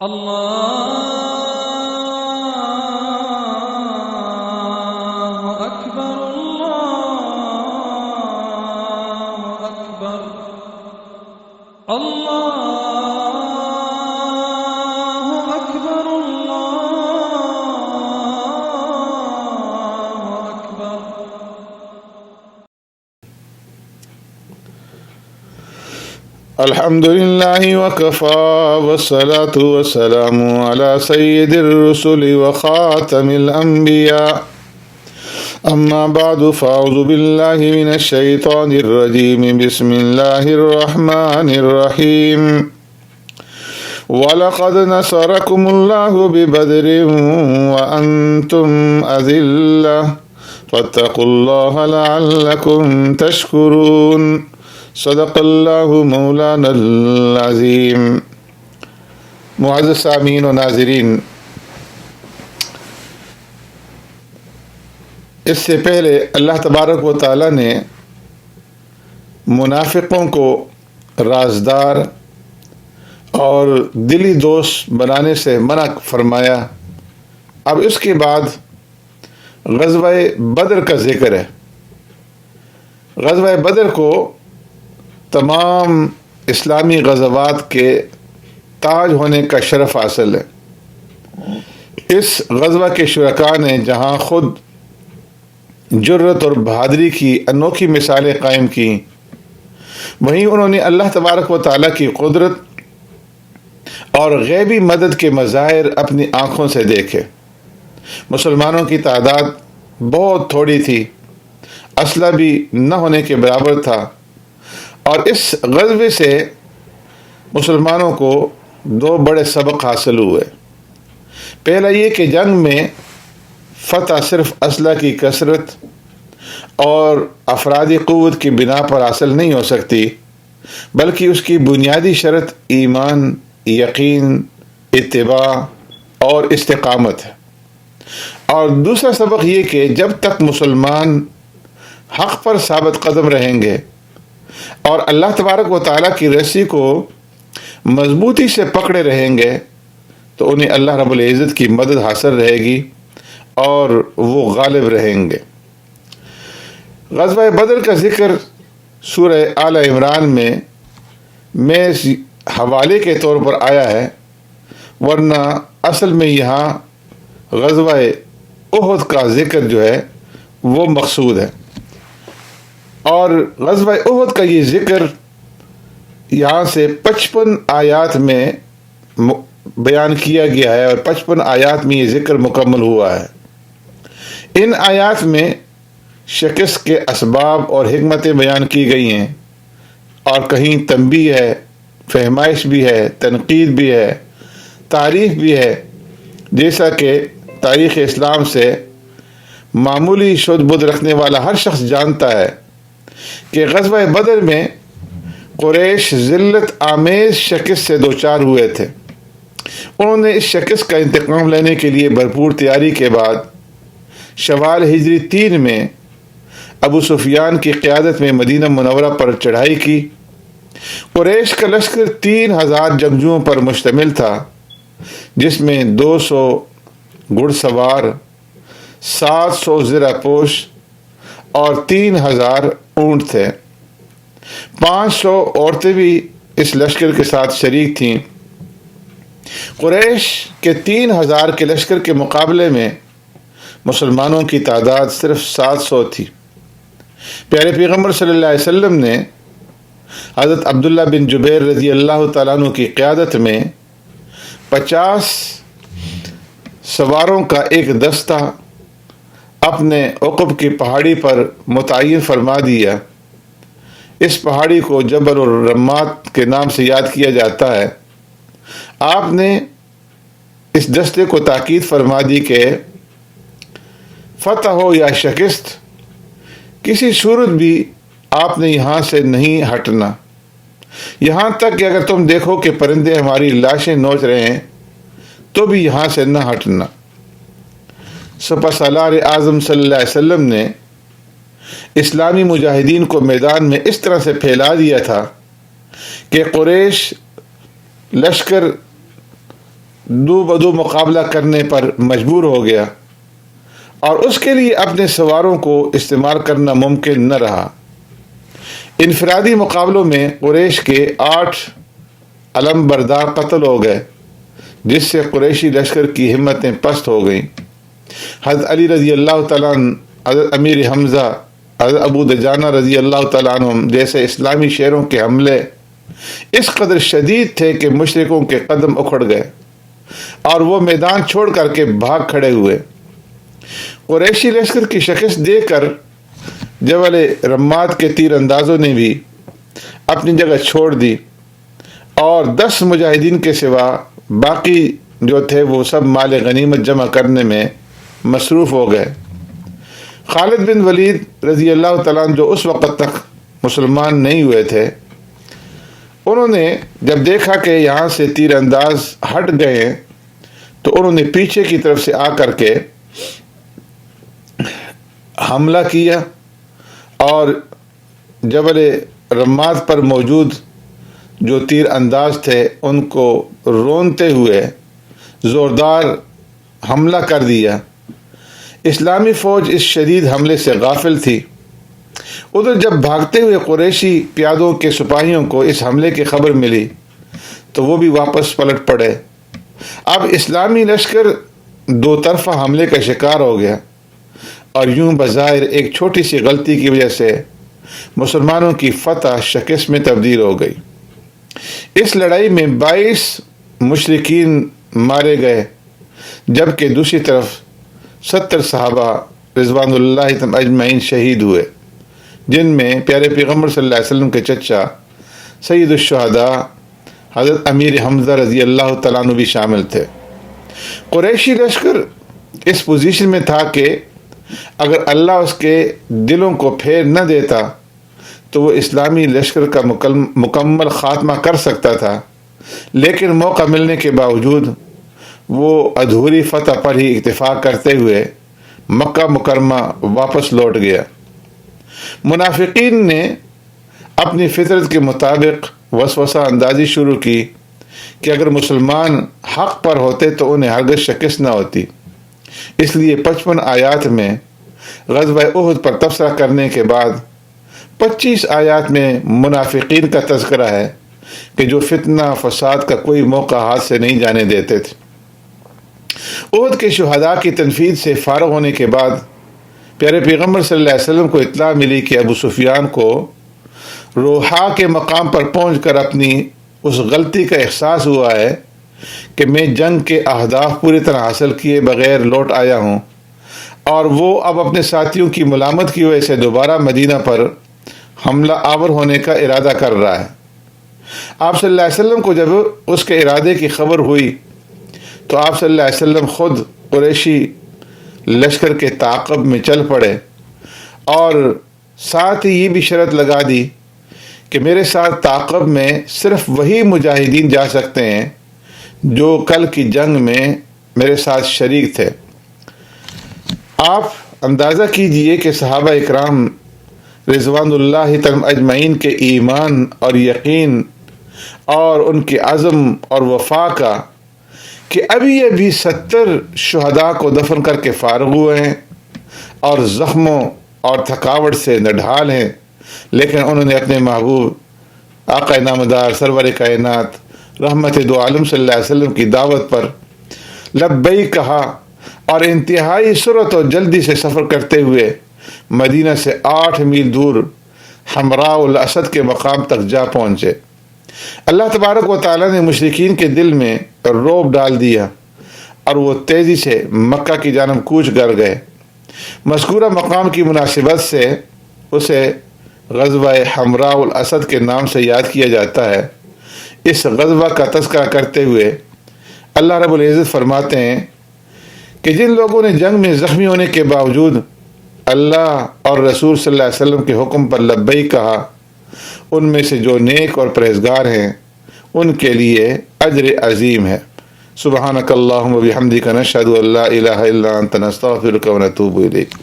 الله أكبر الله أكبر الله أكبر الله أكبر. الحمد لله وكفى والصلاة والسلام على سيد الرسل وخاتم الأنبياء أما بعد فأعوذ بالله من الشيطان الرجيم بسم الله الرحمن الرحيم ولقد نصركم الله ببدر وأنتم أذلة فاتقوا الله لعلكم تشكرون صدق اللہ مولانا العظیم. معزز سامعین و ناظرین، اس سے پہلے اللہ تبارک و تعالی نے منافقوں کو رازدار اور دلی دوست بنانے سے منع فرمایا. اب اس کے بعد غزوہ بدر کا ذکر ہے. غزوہ بدر کو تمام اسلامی غزوات کے تاج ہونے کا شرف حاصل ہے. اس غزوہ کے شرکاء نے جہاں خود جرت اور بہادری کی انوکھی مثالیں قائم کی، وہیں انہوں نے اللہ تبارک و تعالیٰ کی قدرت اور غیبی مدد کے مظاہر اپنی آنکھوں سے دیکھے. مسلمانوں کی تعداد بہت تھوڑی تھی، اسلحہ بھی نہ ہونے کے برابر تھا، اور اس غزوے سے مسلمانوں کو دو بڑے سبق حاصل ہوئے. پہلا یہ کہ جنگ میں فتح صرف اسلحہ کی کثرت اور افرادی قوت کی بنا پر حاصل نہیں ہو سکتی، بلکہ اس کی بنیادی شرط ایمان، یقین، اتباع اور استقامت ہے. اور دوسرا سبق یہ کہ جب تک مسلمان حق پر ثابت قدم رہیں گے اور اللہ تبارک و تعالیٰ کی رسی کو مضبوطی سے پکڑے رہیں گے تو انہیں اللہ رب العزت کی مدد حاصل رہے گی اور وہ غالب رہیں گے. غزوہ بدر کا ذکر سورہ آل عمران میں محض حوالے کے طور پر آیا ہے، ورنہ اصل میں یہاں غزوہ احد کا ذکر جو ہے وہ مقصود ہے. اور غزوہ احد کا یہ ذکر یہاں سے 55 آیات میں بیان کیا گیا ہے، اور 55 آیات میں یہ ذکر مکمل ہوا ہے. ان آیات میں شکست کے اسباب اور حکمتیں بیان کی گئی ہیں، اور کہیں تنبیہ ہے، فہمائش بھی ہے، تنقید بھی ہے، تعریف بھی ہے. جیسا کہ تاریخ اسلام سے معمولی شد بدھ رکھنے والا ہر شخص جانتا ہے کہ غزوہ بدر میں قریش ذلت آمیز شکست سے دوچار ہوئے تھے. انہوں نے اس شکست کا انتقام لینے کے لیے بھرپور تیاری کے بعد شوال ہجری 3 میں ابو سفیان کی قیادت میں مدینہ منورہ پر چڑھائی کی. قریش کا لشکر 3000 جنگجوؤں پر مشتمل تھا، جس میں 200 گھڑ سوار، 700 زرہ پوش اور 3000 اونٹ تھے. 500 عورتیں بھی اس لشکر کے ساتھ شریک تھیں. قریش کے 3000 کے لشکر کے مقابلے میں مسلمانوں کی تعداد صرف 700 تھی. پیارے پیغمبر صلی اللہ علیہ وسلم نے حضرت عبداللہ بن جبیر رضی اللہ تعالیٰ عنہ کی قیادت میں 50 سواروں کا ایک دستہ اپنے عقب کی پہاڑی پر متعین فرما دیا. اس پہاڑی کو جبل الرمات کے نام سے یاد کیا جاتا ہے. آپ نے اس دستے کو تاکید فرما دی کہ فتح ہو یا شکست، کسی صورت بھی آپ نے یہاں سے نہیں ہٹنا، یہاں تک کہ اگر تم دیکھو کہ پرندے ہماری لاشیں نوچ رہے ہیں تو بھی یہاں سے نہ ہٹنا. سپہ سالار اعظم صلی اللہ علیہ وسلم نے اسلامی مجاہدین کو میدان میں اس طرح سے پھیلا دیا تھا کہ قریش لشکر दो बदो मुकाबला करने पर मजबूर हो गया और उसके लिए अपने सवारों को इस्तेमाल करना मुमकिन न रहा। इनफरादी मुकाबलों में कुरैश के 8 अलम बरदार कत्ल हो गए, जिससे कुरैशी लश्कर की हिम्मतें पस्त हो गईं। हज़रत अली रज़ी अल्लाह तआला अन्हु, हज़रत अमीर हमज़ा, हज़रत अबू दुजाना रज़ी अल्लाह तआला अन्हुम जैसे इस्लामी शेरों के हमले इस कदर शदीद थे कि मुशरिकों के कदम उखड़ गए और वो मैदान छोड़ करके भाग खड़े हुए। कुरैशी लश्कर की शिकस्त देखकर जबल रम्मात के तीर अंदाजों ने भी अपनी जगह छोड़ दी और 10 मुजाहिदीन के सिवा बाकी जो थे वो सब माल गनीमत जमा करने में मसरूफ़ हो गए। खालिद बिन वलीद रज़ी अल्लाह तआला अन्हु, जो उस वक़्त तक मुसलमान नहीं हुए थे, उन्होंने जब देखा कि यहाँ से तीर अंदाज हट गए तो उन्होंने पीछे की तरफ से आकर के हमला किया और जबल रम्मात पर मौजूद जो तीर अंदाज थे उनको रोनते हुए ज़ोरदार हमला कर दिया। इस्लामी फ़ौज इस शदीद हमले से गाफिल थी। उधर जब भागते हुए कुरैशी प्यादों के सिपाहियों को इस हमले की खबर मिली तो वो भी वापस पलट पड़े। अब इस्लामी लश्कर दो तरफा हमले का शिकार हो गया और यूं बज़ाहिर एक छोटी सी गलती की वजह से मुसलमानों की फतह शिकस्त में तब्दील हो गई। इस लड़ाई में 22 मुशरिकीन मारे गए, जबकि दूसरी तरफ 70 सहाबा रिज़वानुल्लाह अजमईन शहीद हुए, जिनमें प्यारे पैगम्बर सल्लल्लाहु अलैहि वसल्लम के चचा सय्यदुश्शुहदा हज़रत अमीर हमज़ा रज़ी अल्लाह तआला अन्हु भी शामिल थे। कुरैशी लश्कर इस पोजीशन में था कि अगर अल्लाह उसके दिलों को फेर न देता तो वो इस्लामी लश्कर का मुकम्मल ख़ात्मा कर सकता था, लेकिन मौका मिलने के बावजूद वो अधूरी फतह पर ही इत्तिफाक करते हुए मक्का मुकरमा वापस लौट गया। मुनाफिकीन ने अपनी फितरत के मुताबिक वसवसा अंदाजी शुरू की कि अगर मुसलमान हक पर होते तो उन्हें हरगिज़ शिकस्त न होती। इसलिए 55 आयात में ग़ज़वा उहद पर तबसरा करने के बाद 25 आयात में मुनाफिकीन का तज़किरा है कि जो फितना फसाद का कोई मौका हाथ से नहीं जाने देते थे। उहद के शुहदा की तनफीद से फारग होने के बाद प्यारे पैगम्बर सल्लल्लाहु अलैहि वसल्लम को इत्तला मिली कि अबू सुफियान को रोहा के मकाम पर पहुँच कर अपनी उस गलती का एहसास हुआ है कि मैं जंग के अहदाफ पूरी तरह हासिल किए बगैर लौट आया हूँ और वो अब अपने साथियों की मुलामत की वजह से दोबारा मदीना पर हमला आवर होने का इरादा कर रहा है। आप सल्लल्लाहु अलैहि वसल्लम को जब उसके इरादे की खबर हुई तो आप सल्लल्लाहु अलैहि वसल्लम खुद कुरैशी लश्कर के ताक़ब में चल पड़े और साथ ही ये भी शर्त लगा दी कि मेरे साथ ताक़ब में सिर्फ वही मुजाहिदीन जा सकते हैं जो कल की जंग में मेरे साथ शरीक थे। आप अंदाज़ा कीजिए कि सहाबा इकराम रिज़वानुल्लाह अजमईन के ईमान और यकीन और उनके अज़म और वफा का कि अभी 70 शुहदा को दफन करके फारग हुए हैं और ज़ख्मों और थकावट से नढाल हैं, लेकिन उन्होंने अपने महबूब आका नामदार सरवर कायनात रहमत दो आलम सल्लल्लाहु अलैहि वसल्लम की दावत पर लब्बई कहा और इंतहाई सुरत और जल्दी से सफ़र करते हुए मदीना से 8 मील दूर हमराउल असद के मकाम तक जा पहुँचे। अल्लाह तबारक व तआला ने मुशरिकीन के दिल में रौब डाल दिया और वो तेज़ी से मक्का की जानब कूच कर गए। मज़कूरा मकाम की मुनासिबत से उसे ग़ज़वा हमराउल असद के नाम से याद किया जाता है। इस ग़ज़वा का तज़किरा करते हुए अल्लाह रब्बुल इज़्ज़त फरमाते हैं कि जिन लोगों ने जंग में ज़ख्मी होने के बावजूद अल्लाह और रसूल सल्लल्लाहु अलैहि वसल्लम के हुक्म पर लब्बई कहा, उनमें से जो नेक और परहेज़गार हैं उनके लिए अज्र अज़ीम है। सुब्हानक अल्लाहुम्मा व बिहम्दिका नशहदु अल्ला इलाहा इल्ला अंता नस्तगफिरुका व नतूबु इलैक।